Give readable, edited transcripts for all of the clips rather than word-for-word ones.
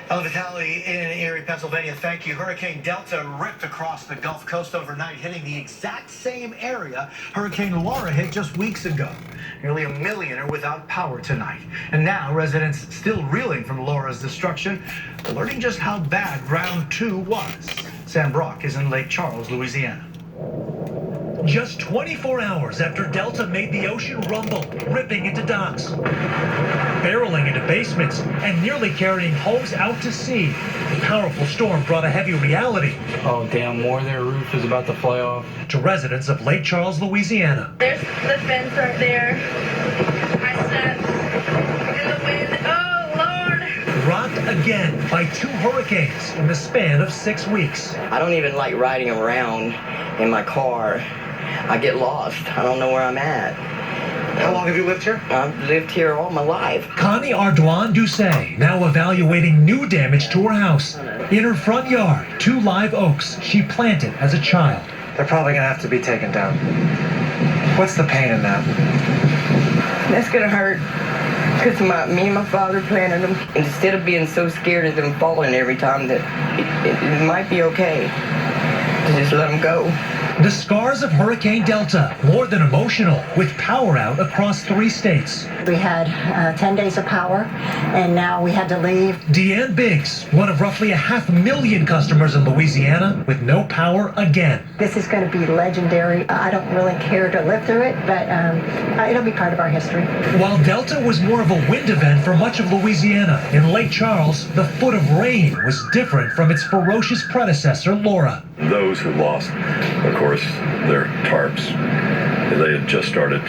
Ella Vitale in Erie, Pennsylvania. Thank you. Hurricane Delta ripped across the Gulf Coast overnight, hitting the exact same area Hurricane Laura hit just weeks ago. Nearly 1 million are without power tonight. And now residents still reeling from Laura's destruction, learning just how bad round 2 was. Sam Brock is in Lake Charles, Louisiana. Just 24 hours after Delta made the ocean rumble, ripping into docks, barreling into basements, and nearly carrying homes out to sea, the powerful storm brought a heavy reality. Oh, damn, more of their roof is about to fly off. To residents of Lake Charles, Louisiana. There's the fence right there. My steps in the wind. Oh, Lord. Rocked again by 2 hurricanes in the span of 6 weeks. I don't even like riding around in my car. I get lost. I don't know where I'm at. How long have you lived here? I've lived here all my life. Connie Ardoin Doucet now evaluating new damage to her house. In her front yard, 2 live oaks she planted as a child. They're probably going to have to be taken down. What's the pain in that? That's going to hurt. Because me and my father planted them. Instead of being so scared of them falling every time, that it might be okay to just let them go. The scars of Hurricane Delta, more than emotional, with power out across 3 states. We had 10 days of power, and now we had to leave. Deanne Biggs, one of roughly 500,000 customers in Louisiana, with no power again. This is going to be legendary. I don't really care to live through it, but it'll be part of our history. While Delta was more of a wind event for much of Louisiana, in Lake Charles, the foot of rain was different from its ferocious predecessor, Laura. Those who lost, of course, their tarps, they had just started,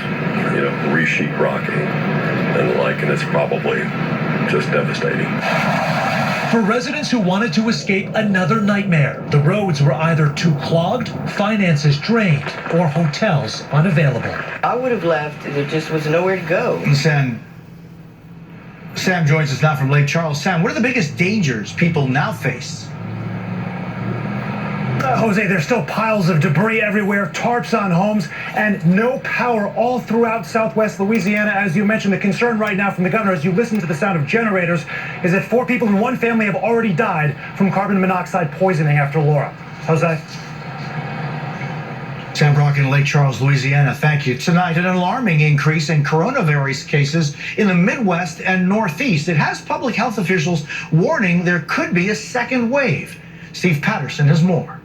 re-sheetrocking and the like, and it's probably just devastating. For residents who wanted to escape another nightmare, the roads were either too clogged, finances drained, or hotels unavailable. I would have left. There just was nowhere to go. Sam joins us now from Lake Charles. Sam, what are the biggest dangers people now face? Jose, there's still piles of debris everywhere, tarps on homes, and no power all throughout southwest Louisiana. As you mentioned, the concern right now from the governor, as you listen to the sound of generators, is that 4 people in one family have already died from carbon monoxide poisoning after Laura. Jose? Sam Brock in Lake Charles, Louisiana. Thank you. Tonight, an alarming increase in coronavirus cases in the Midwest and Northeast. It has public health officials warning there could be a second wave. Steve Patterson has more.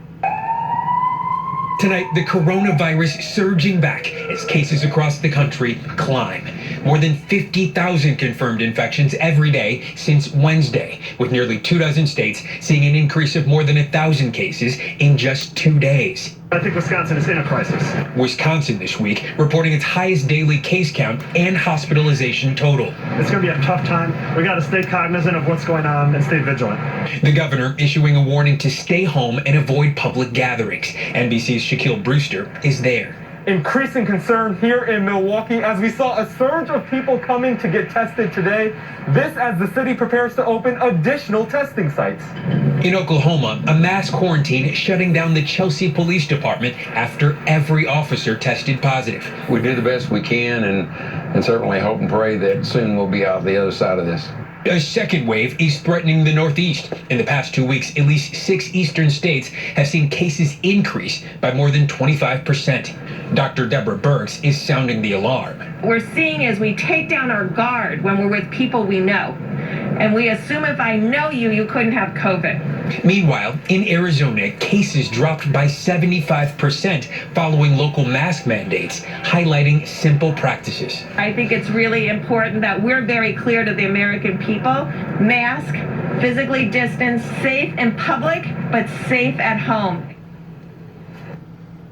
Tonight, the coronavirus surging back as cases across the country climb. More than 50,000 confirmed infections every day since Wednesday, with nearly 24 states seeing an increase of more than 1,000 cases in just 2 days. I think Wisconsin is in a crisis. Wisconsin this week reporting its highest daily case count and hospitalization total. It's going to be a tough time. We got to stay cognizant of what's going on and stay vigilant. The governor issuing a warning to stay home and avoid public gatherings. NBC's Shaquille Brewster is there. Increasing concern here in Milwaukee as we saw a surge of people coming to get tested today. This as the city prepares to open additional testing sites. In Oklahoma, a mass quarantine shutting down the Chelsea Police Department after every officer tested positive. We do the best we can and certainly hope and pray that soon we'll be out the other side of this. A second wave is threatening the Northeast. In the past 2 weeks, at least 6 eastern states have seen cases increase by more than 25%. Dr. Deborah Burks is sounding the alarm. We're seeing as we take down our guard when we're with people we know. And we assume if I know you, you couldn't have COVID. Meanwhile, in Arizona, cases dropped by 75% following local mask mandates, highlighting simple practices. I think it's really important that we're very clear to the American people. Mask, physically distance, safe in public, but safe at home.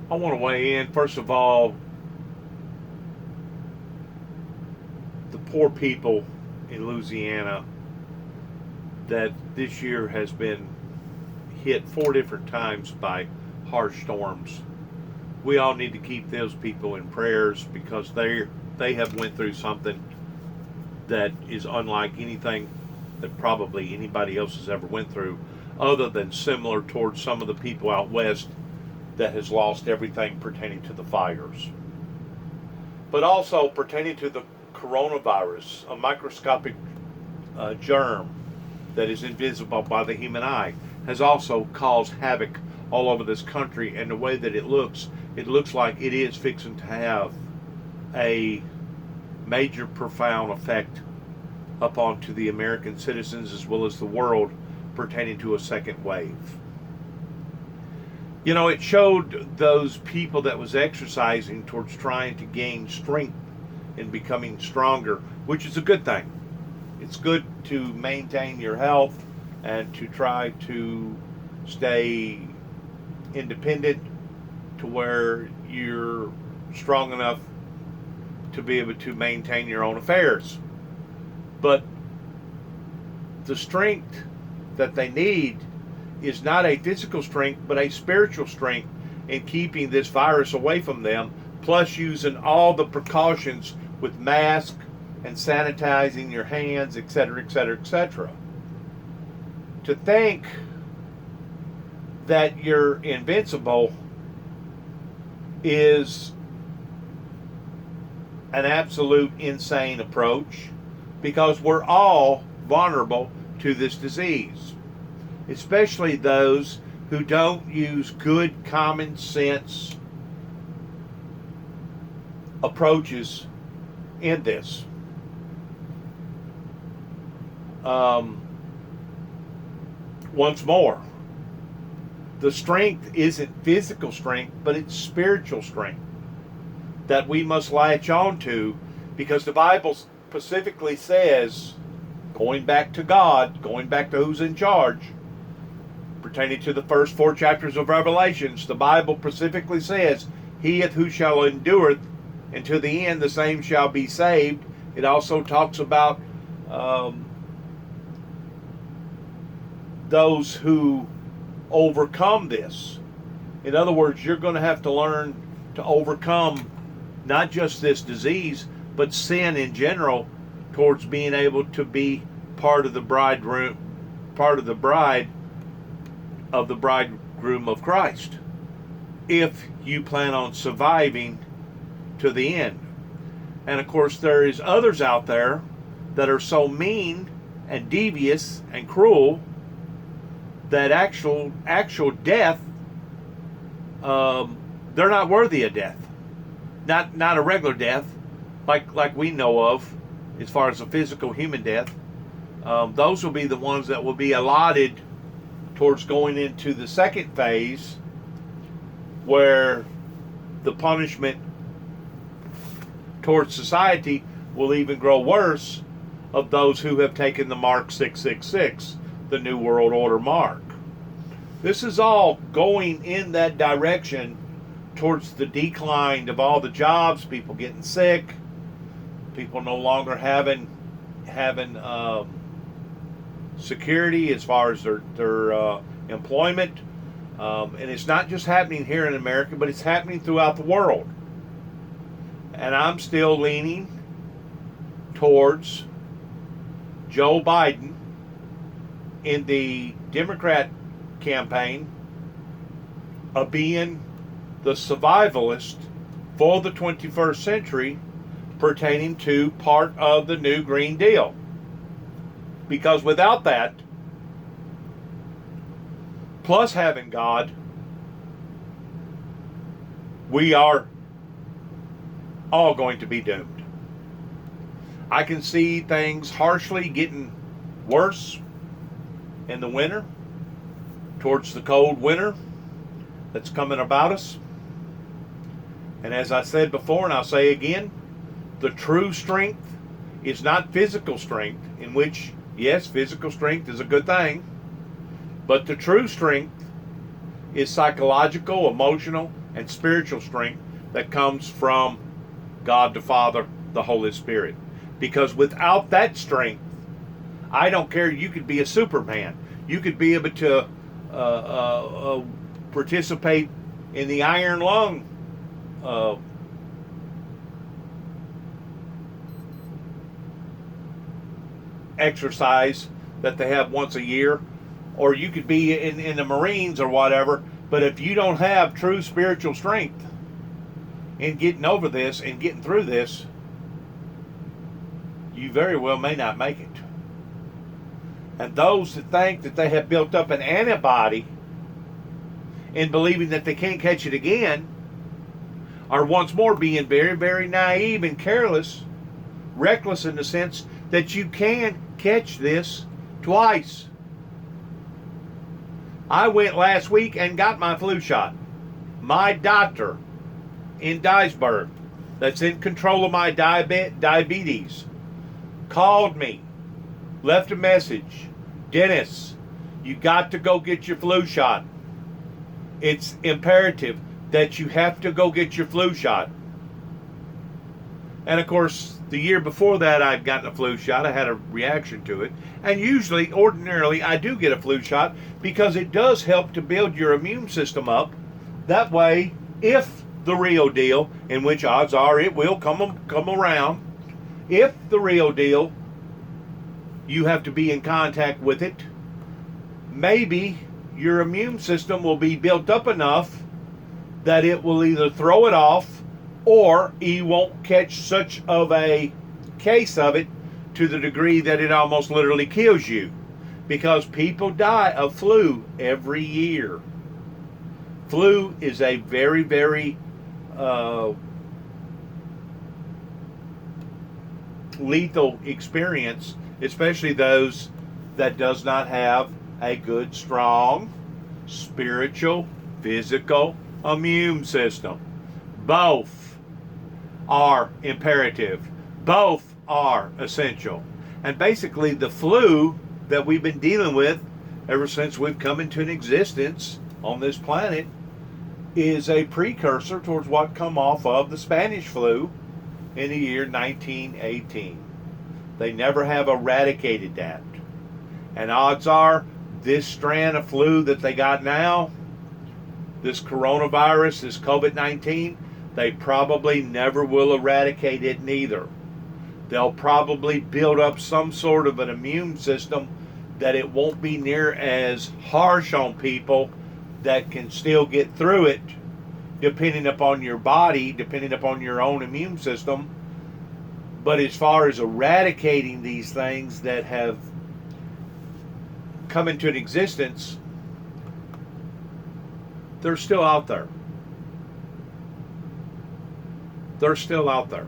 I want to weigh in. First of all, the poor people in Louisiana that this year has been hit 4 different times by harsh storms. We all need to keep those people in prayers because they have went through something that is unlike anything that probably anybody else has ever went through, other than similar towards some of the people out west that has lost everything pertaining to the fires. But also pertaining to the coronavirus, a microscopic germ that is invisible by the human eye, has also caused havoc all over this country. And the way that it looks like it is fixing to have a major, profound effect upon to the American citizens as well as the world pertaining to a second wave. You know, it showed those people that was exercising towards trying to gain strength and becoming stronger, which is a good thing. It's good to maintain your health and to try to stay independent to where you're strong enough to be able to maintain your own affairs. But the strength that they need is not a physical strength, but a spiritual strength in keeping this virus away from them, plus using all the precautions with masks and sanitizing your hands, etc., etc., etc. To think that you're invincible is an absolute insane approach, because we're all vulnerable to this disease, especially those who don't use good common sense approaches in this. Once more, the strength isn't physical strength, but it's spiritual strength that we must latch on to, because the Bible specifically says, going back to God, going back to who's in charge, pertaining to the first 4 chapters of Revelations, the Bible specifically says, he who shall endureth until the end, the same shall be saved. It also talks about those who overcome this. In other words, you're going to have to learn to overcome not just this disease, but sin in general, towards being able to be part of the bridegroom, part of the bride of the bridegroom of Christ, if you plan on surviving to the end. And of course, there is others out there that are so mean and devious and cruel that actual death, they're not worthy of death. Not a regular death, like we know of, as far as a physical human death. Those will be the ones that will be allotted towards going into the second phase, where the punishment towards society will even grow worse, of those who have taken the mark 666, the New World Order mark. This is all going in that direction towards the decline of all the jobs, people getting sick, people no longer having security as far as their employment. And it's not just happening here in America, but it's happening throughout the world. And I'm still leaning towards Joe Biden in the Democrat campaign of being the survivalist for the 21st century, pertaining to part of the new Green Deal. Because without that, plus having God, we are all going to be doomed. I can see things harshly getting worse in the winter, towards the cold winter that's coming about us. And as I said before, and I'll say again, the true strength is not physical strength, in which, yes, physical strength is a good thing, but the true strength is psychological, emotional, and spiritual strength that comes from God the Father, the Holy Spirit. Because without that strength, I don't care, you could be a Superman. You could be able to participate in the Iron Lung exercise that they have once a year, or you could be in the Marines or whatever, but if you don't have true spiritual strength in getting over this and getting through this, you very well may not make it. And those that think that they have built up an antibody in believing that they can't catch it again are once more being very, very naive and careless, reckless in the sense that you can catch this twice. I went last week and got my flu shot. My doctor in Duisburg, that's in control of my diabetes, called me, left a message. Dennis, you got to go get your flu shot. It's imperative that you have to go get your flu shot. And of course, the year before that, I'd gotten a flu shot. I had a reaction to it. And usually, ordinarily, I do get a flu shot because it does help to build your immune system up. That way, if the real deal, in which odds are it will come around, if the real deal, you have to be in contact with it, maybe your immune system will be built up enough that it will either throw it off or you won't catch such of a case of it to the degree that it almost literally kills you. Because people die of flu every year. Flu is a very, very lethal experience, especially those that does not have a good, strong, spiritual, physical immune system. Both are imperative. Both are essential. And basically the flu that we've been dealing with ever since we've come into an existence on this planet is a precursor towards what come off of the Spanish flu in the year 1918. They never have eradicated that. And odds are this strand of flu that they got now, this coronavirus, this COVID-19, they probably never will eradicate it neither. They'll probably build up some sort of an immune system that it won't be near as harsh on people that can still get through it, depending upon your body, depending upon your own immune system. But as far as eradicating these things that have come into an existence, they're still out there. They're still out there.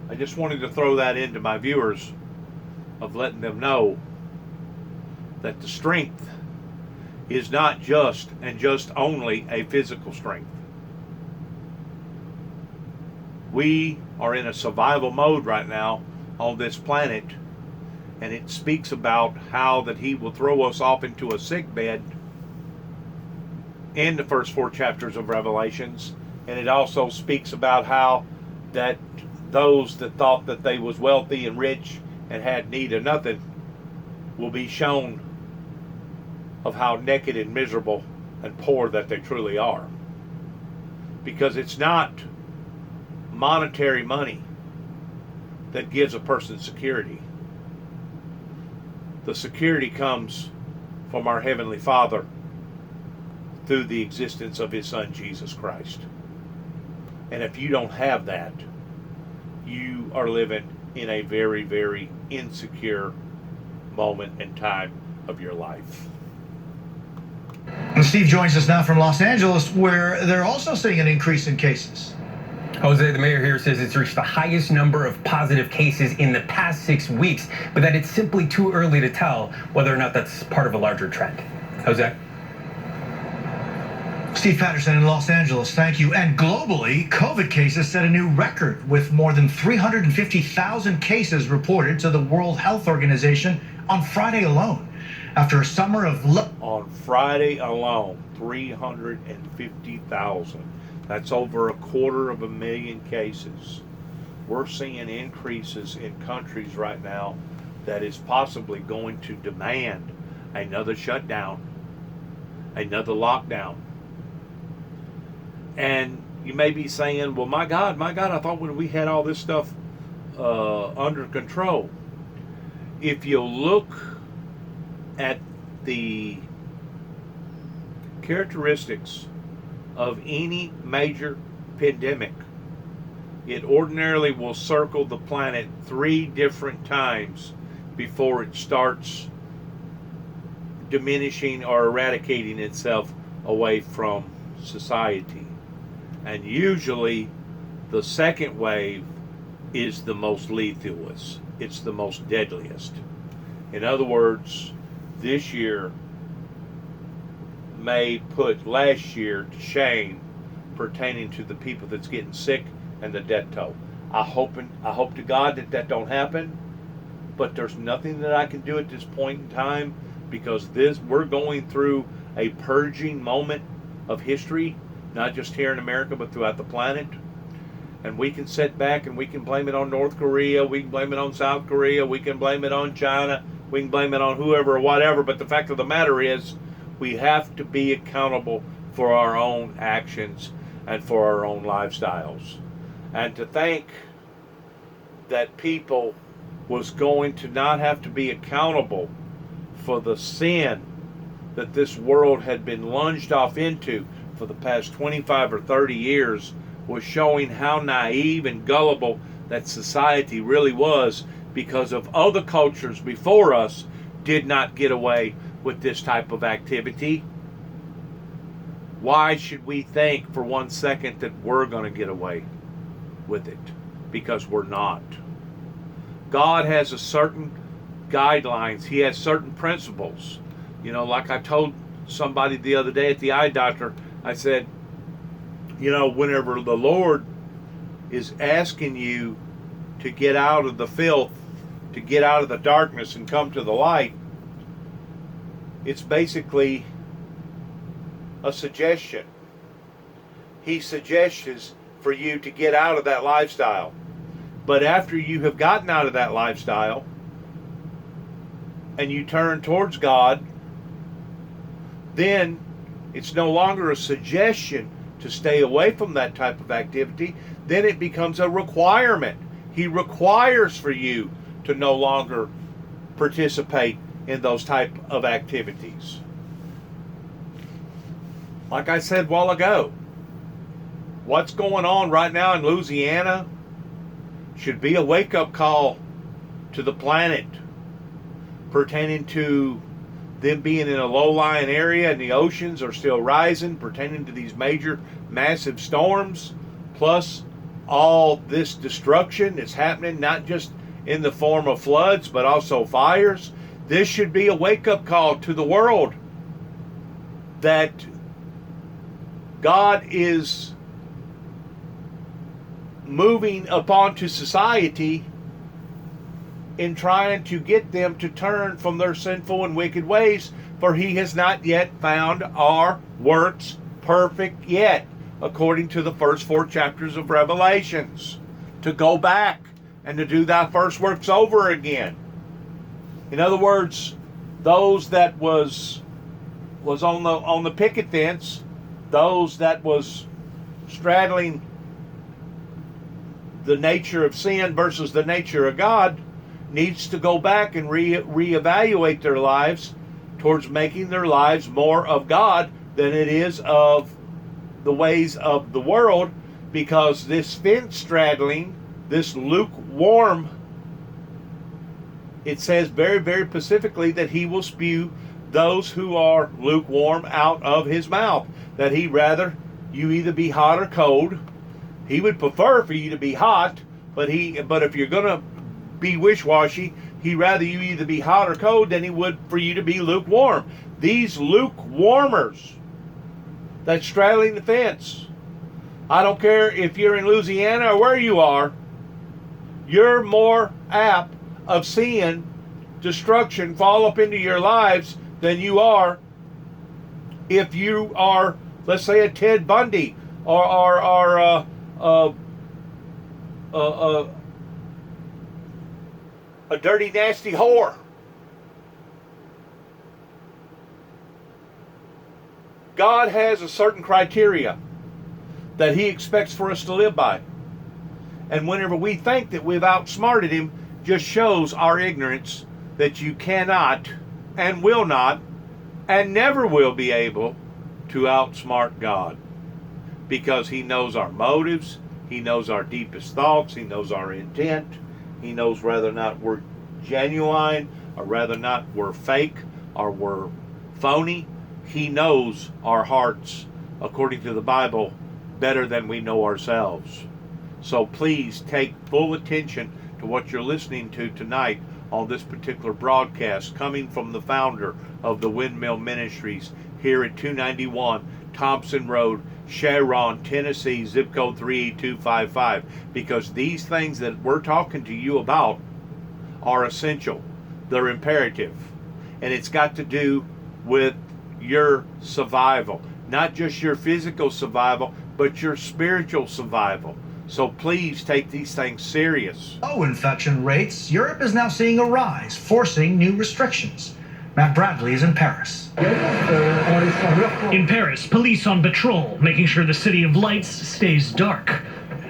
I just wanted to throw that into my viewers of letting them know that the strength is not just and just only a physical strength. We are in a survival mode right now on this planet, and it speaks about how that he will throw us off into a sick bed in the first 4 chapters of Revelations, and it also speaks about how that those that thought that they was wealthy and rich and had need of nothing will be shown of how naked and miserable and poor that they truly are. Because it's not monetary money that gives a person security. The security comes from our Heavenly Father through the existence of His Son, Jesus Christ. And if you don't have that, you are living in a very, very insecure moment and time of your life. And Steve joins us now from Los Angeles, where they're also seeing an increase in cases. Jose, the mayor here says it's reached the highest number of positive cases in the past 6 weeks, but that it's simply too early to tell whether or not that's part of a larger trend. Jose? Steve Patterson in Los Angeles, thank you. And globally, COVID cases set a new record with more than 350,000 cases reported to the World Health Organization on Friday alone. After a summer of... On Friday alone, 350,000. That's over 250,000 cases. We're seeing increases in countries right now that is possibly going to demand another shutdown, another lockdown. And you may be saying, well, my God, I thought when we had all this stuff under control. If you look at the characteristics of any major pandemic, it ordinarily will circle the planet 3 different times before it starts diminishing or eradicating itself away from society. And usually the second wave is the most lethalest. It's the most deadliest. In other words, this year may put last year to shame pertaining to the people that's getting sick and the death toll. I hope to God that don't happen, but there's nothing that I can do at this point in time, because we're going through a purging moment of history, not just here in America, but throughout the planet. And we can sit back and we can blame it on North Korea, we can blame it on South Korea, we can blame it on China, we can blame it on whoever or whatever, but the fact of the matter is, we have to be accountable for our own actions and for our own lifestyles. And to think that people was going to not have to be accountable for the sin that this world had been lunged off into for the past 25 or 30 years was showing how naive and gullible that society really was, because of other cultures before us did not get away with this type of activity. Why should we think for 1 second that we're going to get away with it? Because we're not. God has a certain guidelines. He has certain principles. You know, like I told somebody the other day at the eye doctor, I said, you know, whenever the Lord is asking you to get out of the filth, to get out of the darkness and come to the light, it's basically a suggestion. He suggests for you to get out of that lifestyle. But after you have gotten out of that lifestyle and you turn towards God, then it's no longer a suggestion to stay away from that type of activity. Then it becomes a requirement. He requires for you to no longer participate in those type of activities. Like I said a while ago, what's going on right now in Louisiana should be a wake-up call to the planet pertaining to them being in a low-lying area and the oceans are still rising, pertaining to these major, massive storms, plus all this destruction that's happening, not just in the form of floods, but also fires. This should be a wake-up call to the world that God is moving upon to society in trying to get them to turn from their sinful and wicked ways, for he has not yet found our works perfect yet, according to the first 4 chapters of Revelations, to go back and to do thy first works over again. In other words, those that was on the picket fence, those that was straddling the nature of sin versus the nature of God, needs to go back and reevaluate their lives towards making their lives more of God than it is of the ways of the world, because this fence straddling, this lukewarm, it says very, very specifically that he will spew those who are lukewarm out of his mouth, that he'd rather you either be hot or cold. He would prefer for you to be hot, but if you're going to be wish-washy, he'd rather you either be hot or cold than he would for you to be lukewarm. These lukewarmers that's straddling the fence, I don't care if you're in Louisiana or where you are, you're more apt of seeing destruction fall up into your lives than you are if you are, let's say, a Ted Bundy or a dirty, nasty whore. God has a certain criteria that he expects for us to live by. And whenever we think that we've outsmarted him, just shows our ignorance that you cannot and will not and never will be able to outsmart God, because he knows our motives, He knows our deepest thoughts. He knows our intent. He knows whether or not we're genuine or whether or not we're fake or we're phony. He knows our hearts, according to the Bible, better than we know ourselves. So please take full attention to what you're listening to tonight on this particular broadcast, coming from the founder of the Windmill Ministries here at 291 Thompson Road, Sharon, Tennessee, zip code 38255, because these things that we're talking to you about are essential. They're imperative. And it's got to do with your survival. Not just your physical survival, but your spiritual survival. So please take these things serious. Infection rates, Europe is now seeing a rise, forcing new restrictions. Matt Bradley is in Paris. In Paris, police on patrol, making sure the City of Lights stays dark.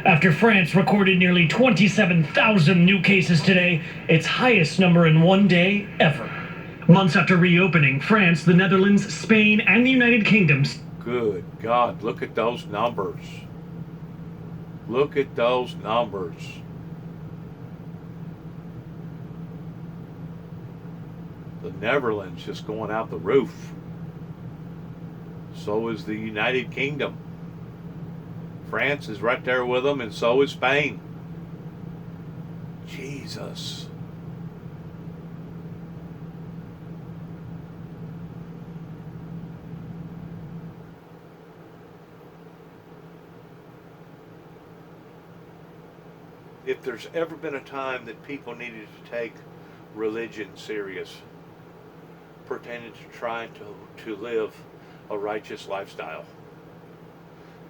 After France recorded nearly 27,000 new cases today, its highest number in one day ever. Months after reopening, France, the Netherlands, Spain, and the United Kingdom. Good God, look at those numbers. Look at those numbers. The Netherlands just going out the roof. So is the United Kingdom. France is right there with them, and so is Spain. Jesus. If there's ever been a time that people needed to take religion serious, pertaining to trying to live a righteous lifestyle,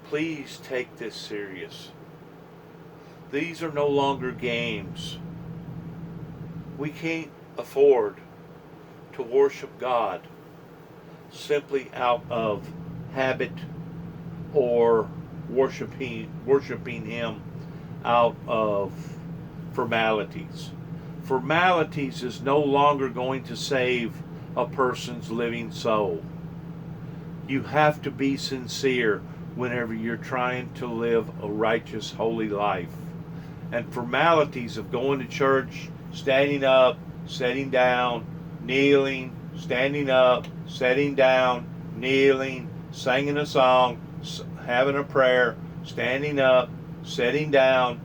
please take this serious. These are no longer games. We can't afford to worship God simply out of habit or worshiping Him out of formalities. Formalities is no longer going to save a person's living soul. You have to be sincere whenever you're trying to live a righteous, holy life. And formalities of going to church, standing up, sitting down, kneeling, standing up, sitting down, kneeling, singing a song, having a prayer, standing up, sitting down,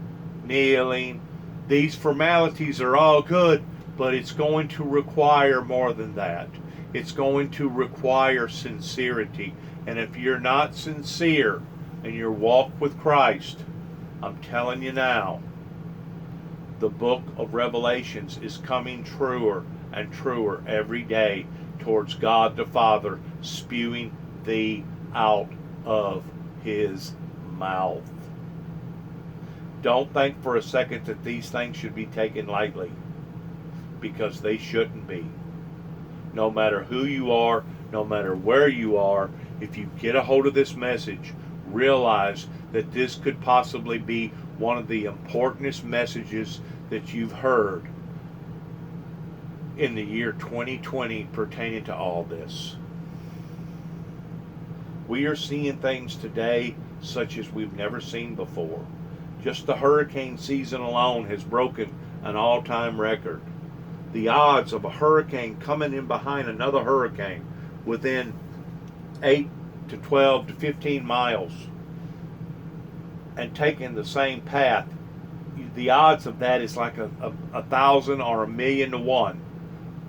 kneeling. These formalities are all good, but it's going to require more than that. It's going to require sincerity. And if you're not sincere in your walk with Christ, I'm telling you now, the book of Revelations is coming truer and truer every day towards God the Father spewing thee out of His mouth. Don't think for a second that these things should be taken lightly, because they shouldn't be. No matter who you are, no matter where you are, if you get a hold of this message, realize that this could possibly be one of the importantest messages that you've heard in the year 2020 pertaining to all this. We are seeing things today such as we've never seen before. Just the hurricane season alone has broken an all-time record. The odds of a hurricane coming in behind another hurricane within 8 to 12 to 15 miles and taking the same path, the odds of that is like a 1,000 or 1,000,000 to 1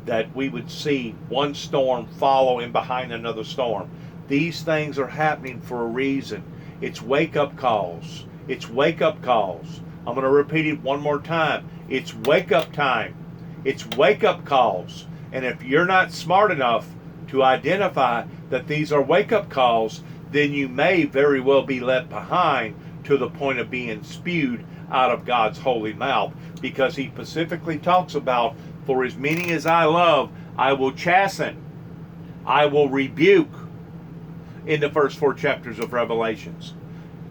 that we would see one storm follow in behind another storm. These things are happening for a reason. It's wake-up calls. It's wake-up calls. I'm going to repeat it one more time. It's wake-up time. It's wake-up calls. And if you're not smart enough to identify that these are wake-up calls, then you may very well be left behind to the point of being spewed out of God's holy mouth, because He specifically talks about, for as many as I love, I will chasten, I will rebuke, in the first 4 chapters of Revelations.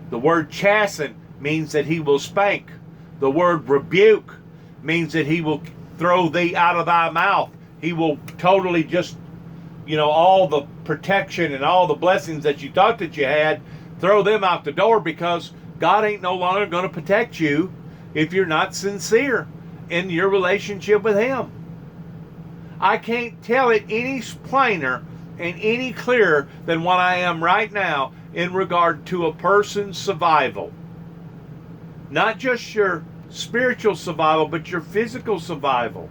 The word chasten means that He will spank. The word rebuke means that He will throw thee out of thy mouth. He will totally just, all the protection and all the blessings that you thought that you had, throw them out the door, because God ain't no longer going to protect you if you're not sincere in your relationship with Him. I can't tell it any plainer and any clearer than what I am right now in regard to a person's survival. Not just your spiritual survival, but your physical survival.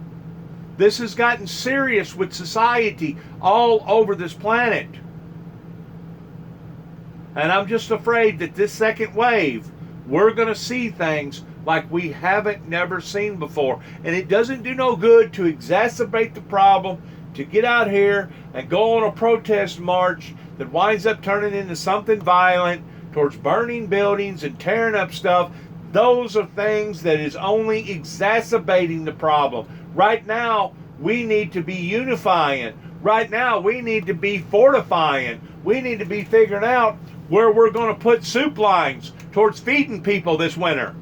This has gotten serious with society all over this planet. And I'm just afraid that this second wave, we're going to see things like we haven't never seen before. And it doesn't do no good to exacerbate the problem, to get out here and go on a protest march that winds up turning into something violent, towards burning buildings and tearing up stuff. Those are things that is only exacerbating the problem. Right now, we need to be unifying. Right now, we need to be fortifying. We need to be figuring out where we're going to put soup lines towards feeding people this winter.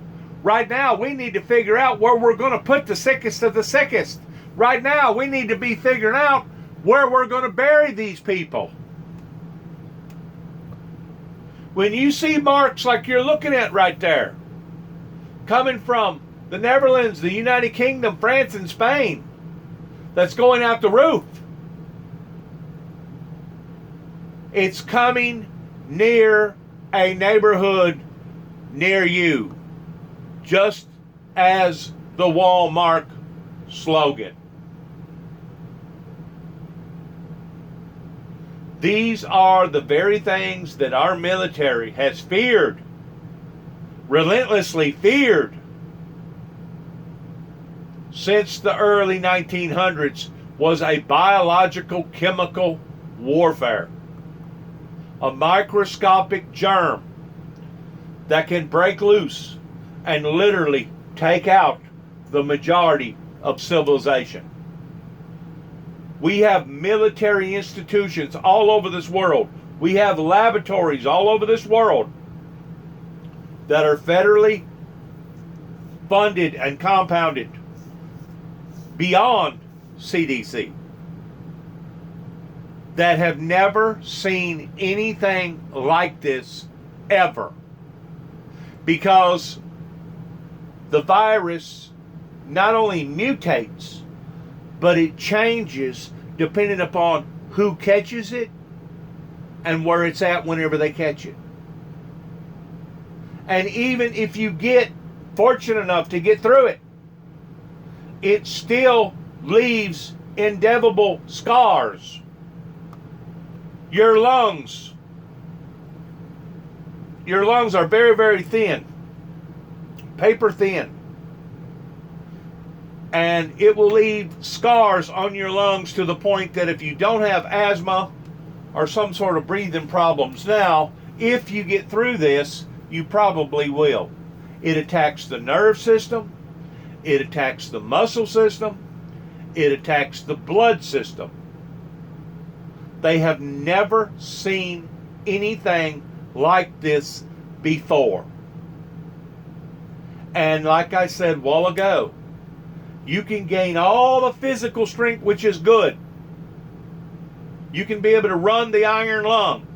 Right now, we need to figure out where we're going to put the sickest of the sickest. Right now, we need to be figuring out where we're going to bury these people. When you see marks like you're looking at right there, coming from the Netherlands, the United Kingdom, France, and Spain, that's going out the roof, it's coming near a neighborhood near you, just as the Walmart slogan. These are the very things that our military has feared, relentlessly feared, since the early 1900s, was a biological chemical warfare. A microscopic germ that can break loose and literally take out the majority of civilization. We have military institutions all over this world. We have laboratories all over this world that are federally funded and compounded beyond CDC, that have never seen anything like this ever, because the virus not only mutates, but it changes depending upon who catches it and where it's at whenever they catch it. And even if you get fortunate enough to get through it, it still leaves indelible scars. Your lungs are very, very thin, paper thin. And it will leave scars on your lungs to the point that if you don't have asthma or some sort of breathing problems now, if you get through this, you probably will. It attacks the nerve system. It attacks the muscle system. It attacks the blood system. They have never seen anything like this before. And like I said a while ago, you can gain all the physical strength, which is good. You can be able to run the iron lung.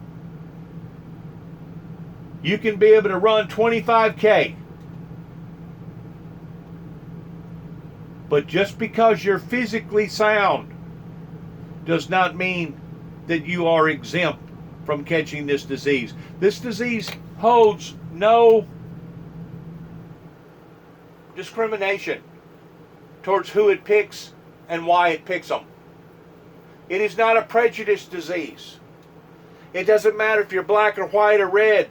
You can be able to run 25K. But just because you're physically sound does not mean that you are exempt from catching this disease. This disease holds no discrimination towards who it picks and why it picks them. It is not a prejudice disease. It doesn't matter if you're black or white or red,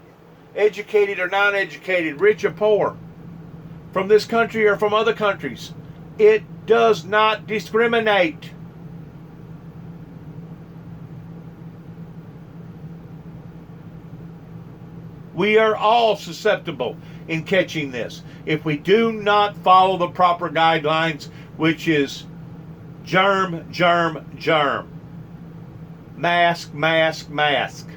educated or non-educated, rich or poor, from this country or from other countries. It does not discriminate. We are all susceptible in catching this if we do not follow the proper guidelines, which is germ, germ, germ. Mask, mask, mask.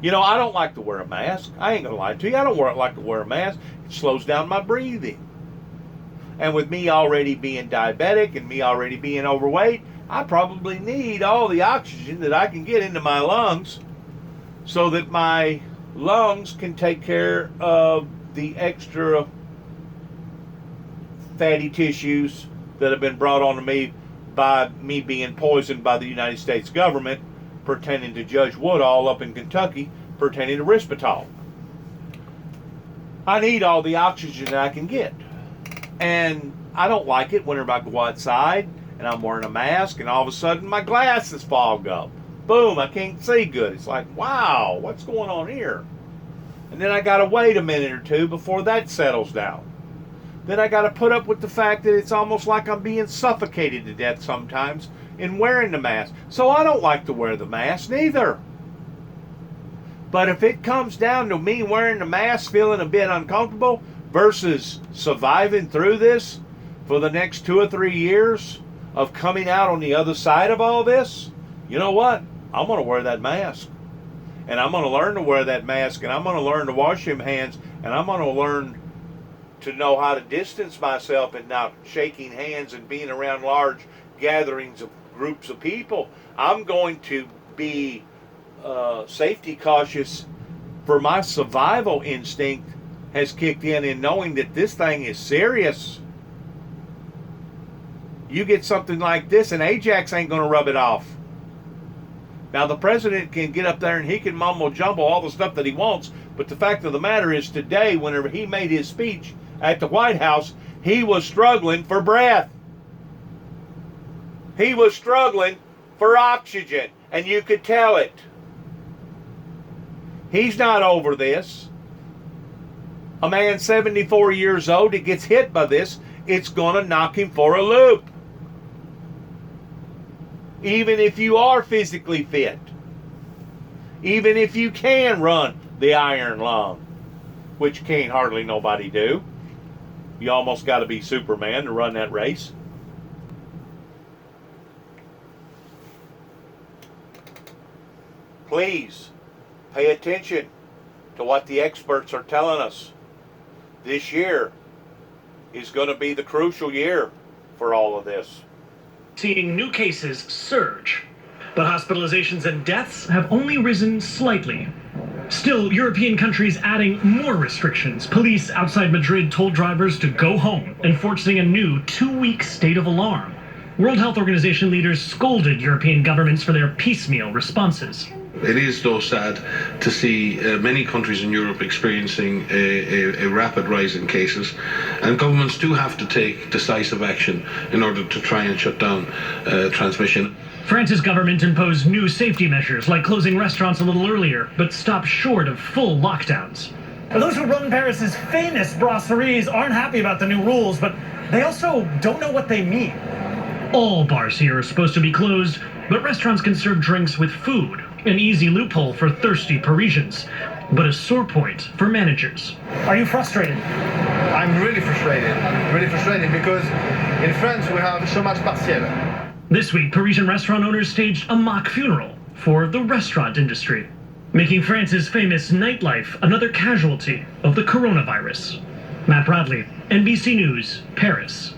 You know, I don't like to wear a mask. I ain't gonna lie to you. I don't like to wear a mask. It slows down my breathing. And with me already being diabetic and me already being overweight, I probably need all the oxygen that I can get into my lungs so that my lungs can take care of the extra fatty tissues that have been brought onto me by me being poisoned by the United States government pertaining to Judge Woodall up in Kentucky pertaining to Risperdal. I need all the oxygen that I can get. And I don't like it whenever I go outside and I'm wearing a mask and all of a sudden my glasses fog up. Boom, I can't see good. It's like, wow, what's going on here? And then I gotta wait a minute or two before that settles down. Then I gotta put up with the fact that it's almost like I'm being suffocated to death sometimes in wearing the mask. So I don't like to wear the mask neither. But if it comes down to me wearing the mask feeling a bit uncomfortable versus surviving through this for the next 2 or 3 years of coming out on the other side of all this, you know what? I'm going to wear that mask. And I'm going to learn to wear that mask, and I'm going to learn to wash them hands, and I'm going to learn to know how to distance myself and not shaking hands and being around large gatherings of groups of people. I'm going to be safety cautious, for my survival instinct has kicked in knowing that this thing is serious. You get something like this and Ajax ain't going to rub it off. Now the president can get up there and he can mumble jumble all the stuff that he wants, but the fact of the matter is today, whenever he made his speech at the White House, he was struggling for breath. He was struggling for oxygen, and you could tell it. He's not over this. A man 74 years old that gets hit by this, it's going to knock him for a loop. Even if you are physically fit. Even if you can run the iron lung, which can't hardly nobody do. You almost got to be Superman to run that race. Please pay attention to what the experts are telling us. This year is going to be the crucial year for all of this. Seeing new cases surge, but hospitalizations and deaths have only risen slightly. Still, European countries adding more restrictions. Police outside Madrid told drivers to go home, enforcing a new 2-week state of alarm. World Health Organization leaders scolded European governments for their piecemeal responses. It is, though, sad to see many countries in Europe experiencing a rapid rise in cases, and governments do have to take decisive action in order to try and shut down transmission. France's government imposed new safety measures, like closing restaurants a little earlier, but stopped short of full lockdowns. Those who run Paris's famous brasseries aren't happy about the new rules, but they also don't know what they mean. All bars here are supposed to be closed, but restaurants can serve drinks with food. An easy loophole for thirsty Parisians, but a sore point for managers. Are you frustrated? I'm really frustrated because in France we have chômage partiel. This week, Parisian restaurant owners staged a mock funeral for the restaurant industry, making France's famous nightlife another casualty of the coronavirus. Matt Bradley, NBC News, Paris.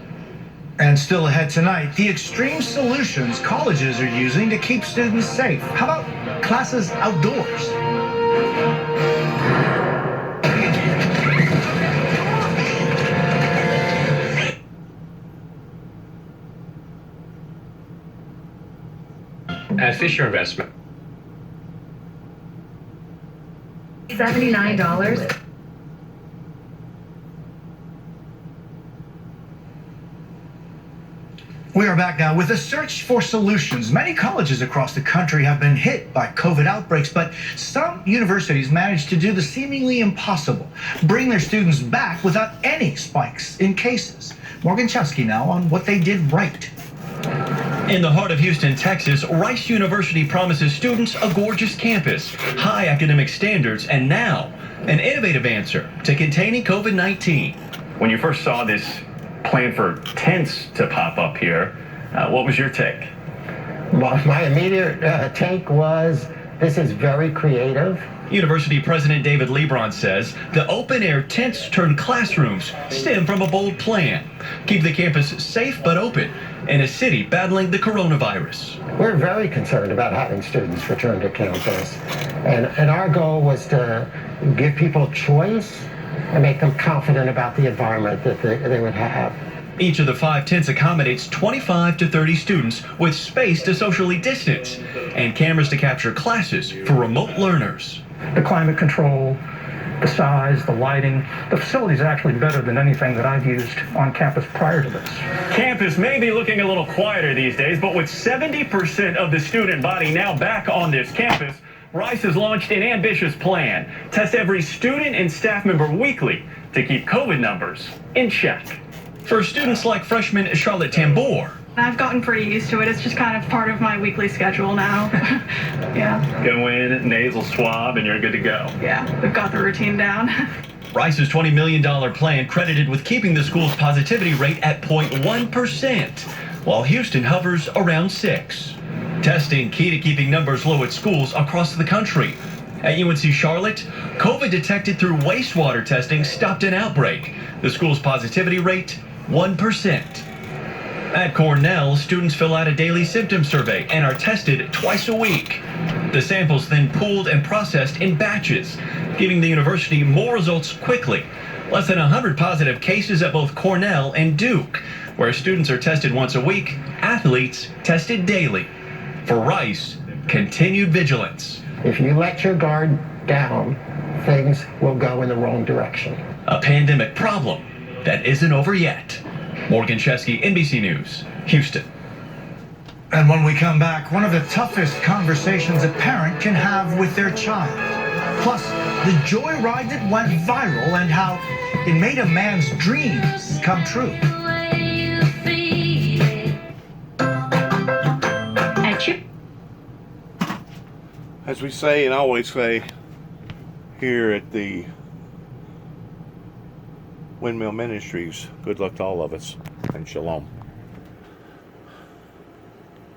And still ahead tonight, the extreme solutions colleges are using to keep students safe. How about classes outdoors? At Fisher Investment. $79. We are back now with a search for solutions. Many colleges across the country have been hit by COVID outbreaks, but some universities managed to do the seemingly impossible, bring their students back without any spikes in cases. Morgan Chesky now on what they did right. In the heart of Houston, Texas, Rice University promises students a gorgeous campus, high academic standards, and now an innovative answer to containing COVID-19. When you first saw this plan for tents to pop up here, what was your take? My immediate take was, this is very creative. University President David Lebron says the open-air tents turned classrooms stem from a bold plan. Keep the campus safe but open in a city battling the coronavirus. We're very concerned about having students return to campus. And our goal was to give people choice and make them confident about the environment that they would have. Each of the 5 tents accommodates 25 to 30 students with space to socially distance and cameras to capture classes for remote learners. The climate control, the size, the lighting, the facility is actually better than anything that I've used on campus prior to this. Campus may be looking a little quieter these days, but with 70% of the student body now back on this campus, Rice has launched an ambitious plan. Test every student and staff member weekly to keep COVID numbers in check. For students like freshman Charlotte Tambour, I've gotten pretty used to it. It's just kind of part of my weekly schedule now. Yeah. Go in, nasal swab, and you're good to go. Yeah, we've got the routine down. Rice's $20 million plan credited with keeping the school's positivity rate at 0.1%, while Houston hovers around 6%. Testing key to keeping numbers low at schools across the country. At UNC Charlotte, COVID detected through wastewater testing stopped an outbreak. The school's positivity rate, 1%. At Cornell, students fill out a daily symptom survey and are tested twice a week. The samples then pooled and processed in batches, giving the university more results quickly. Less than 100 positive cases at both Cornell and Duke, where students are tested once a week, athletes tested daily. For Rice, continued vigilance. If you let your guard down, things will go in the wrong direction. A pandemic problem that isn't over yet. Morgan Chesky, NBC News, Houston. And when we come back, one of the toughest conversations a parent can have with their child. Plus, the joyride that went viral and how it made a man's dreams come true. As we say and always say here at the Windmill Ministries, good luck to all of us, and shalom.